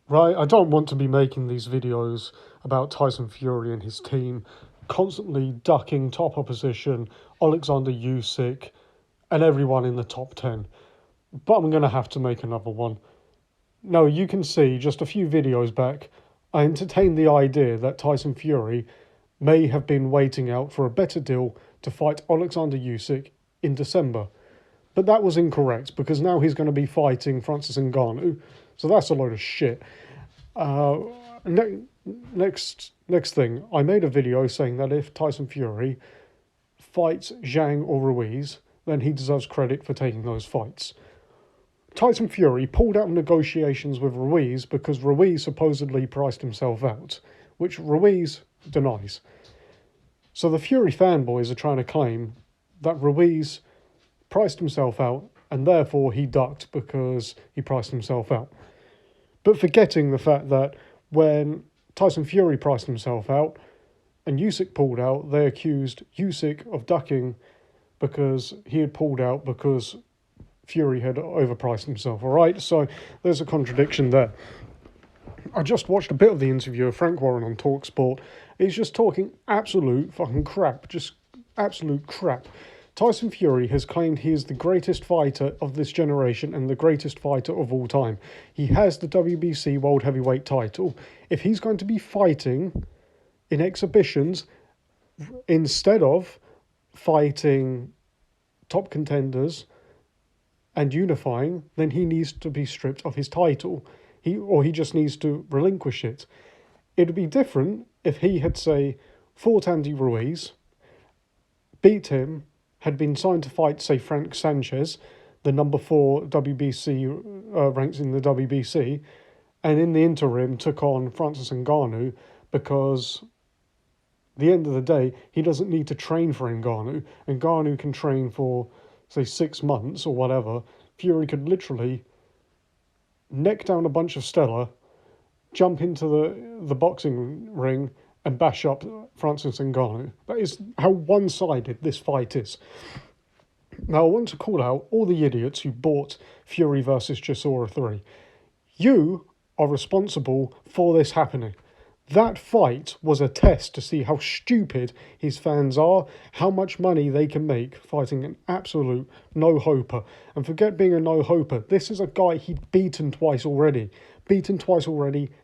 right? I don't want to be making these videos about Tyson Fury and his team constantly ducking top opposition, Alexander Usyk, and everyone in the top 10. But I'm going to have to make another one. No, you can see just a few videos back, I entertained the idea that Tyson Fury may have been waiting out for a better deal to fight Alexander Usyk in December. But that was incorrect because now he's going to be fighting Francis Ngannou. So that's a load of shit. Uh, ne- next thing, I made a video saying that if Tyson Fury fights Zhang or Ruiz, then he deserves credit for taking those fights. Tyson Fury pulled out of negotiations with Ruiz because Ruiz supposedly priced himself out, which Ruiz denies. So the Fury fanboys are trying to claim that Ruiz priced himself out and therefore he ducked because he priced himself out. But forgetting the fact that when Tyson Fury priced himself out and Usyk pulled out, they accused Usyk of ducking because he had pulled out because Fury had overpriced himself. All right, so there's a contradiction there. I just watched a bit of the interview of Frank Warren on Talksport. He's just talking absolute fucking crap, just absolute crap. Tyson Fury has claimed he is the greatest fighter of this generation and the greatest fighter of all time. He has the WBC World Heavyweight title. If he's going to be fighting in exhibitions instead of fighting top contenders and unifying, then he needs to be stripped of his title. He just needs to relinquish it. It'd be different if he had, say, fought Andy Ruiz, beat him, had been signed to fight, say, Frank Sanchez, the number 4 WBC ranks in the WBC, and in the interim took on Francis Ngannou because at the end of the day, he doesn't need to train for Ngannou. Ngannou can train for, say, 6 months or whatever. Fury could literally neck down a bunch of Stella, jump into the boxing ring and bash up Francis Ngannou. That is how one-sided this fight is. Now, I want to call out all the idiots who bought Fury versus Chisora 3. You are responsible for this happening. That fight was a test to see how stupid his fans are, how much money they can make fighting an absolute no-hoper. And forget being a no-hoper, this is a guy he'd beaten twice already,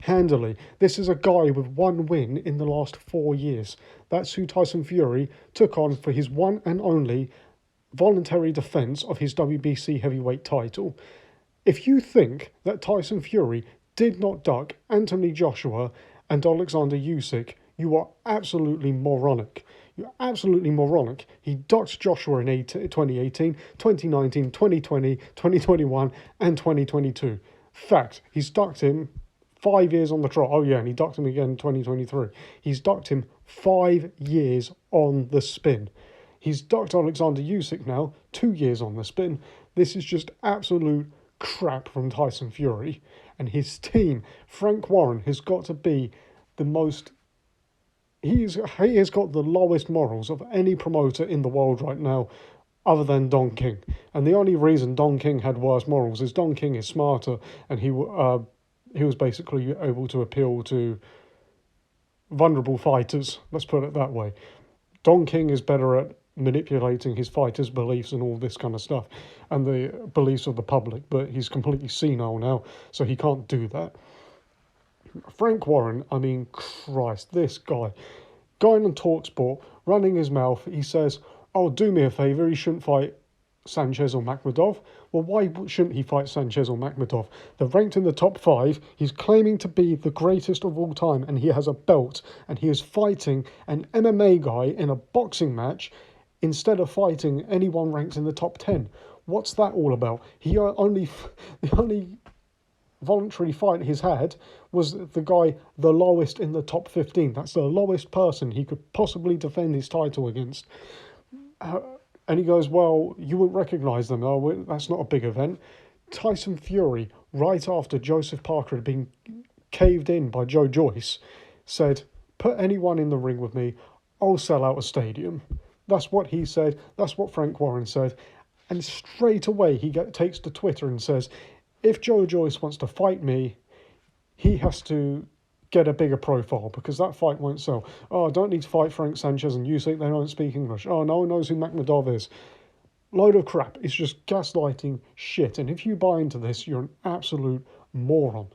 handily. This is a guy with 1 win in the last 4 years. That's who Tyson Fury took on for his one and only voluntary defence of his WBC heavyweight title. If you think that Tyson Fury did not duck Anthony Joshua and Alexander Usyk, you are absolutely moronic. You're absolutely moronic. He ducked Joshua in 2018, 2019, 2020, 2021, and 2022. Fact, he's ducked him 5 years on the trot. Oh yeah, and he ducked him again in 2023. He's ducked him 5 years on the spin. He's ducked Alexander Usyk now 2 years on the spin. This is just absolute crap from Tyson Fury. And his team, Frank Warren, has got to be the most... He has got the lowest morals of any promoter in the world right now, other than Don King. And the only reason Don King had worse morals is Don King is smarter, and he was basically able to appeal to vulnerable fighters. Let's put it that way. Don King is better at manipulating his fighters' beliefs and all this kind of stuff, and the beliefs of the public, but he's completely senile now, so he can't do that. Frank Warren, I mean, Christ, this guy, going on TalkSport, running his mouth, he says, oh, do me a favour, he shouldn't fight Sanchez or Makhmudov. Well, why shouldn't he fight Sanchez or Makhmudov? They're ranked in the top 5. He's claiming to be the greatest of all time, and he has a belt, and he is fighting an MMA guy in a boxing match instead of fighting anyone ranked in the top 10. What's that all about? The only voluntary fight he's had was the guy the lowest in the top 15. That's the lowest person he could possibly defend his title against. And he goes, well, you wouldn't recognise them. Oh, that's not a big event. Tyson Fury, right after Joseph Parker had been caved in by Joe Joyce, said, put anyone in the ring with me, I'll sell out a stadium. That's what he said. That's what Frank Warren said. And straight away he takes to Twitter and says, if Joe Joyce wants to fight me, he has to get a bigger profile because that fight won't sell. Oh, I don't need to fight Frank Sanchez and Usyk, they don't speak English. Oh, no one knows who Makhmudov is. Load of crap. It's just gaslighting shit. And if you buy into this, you're an absolute moron.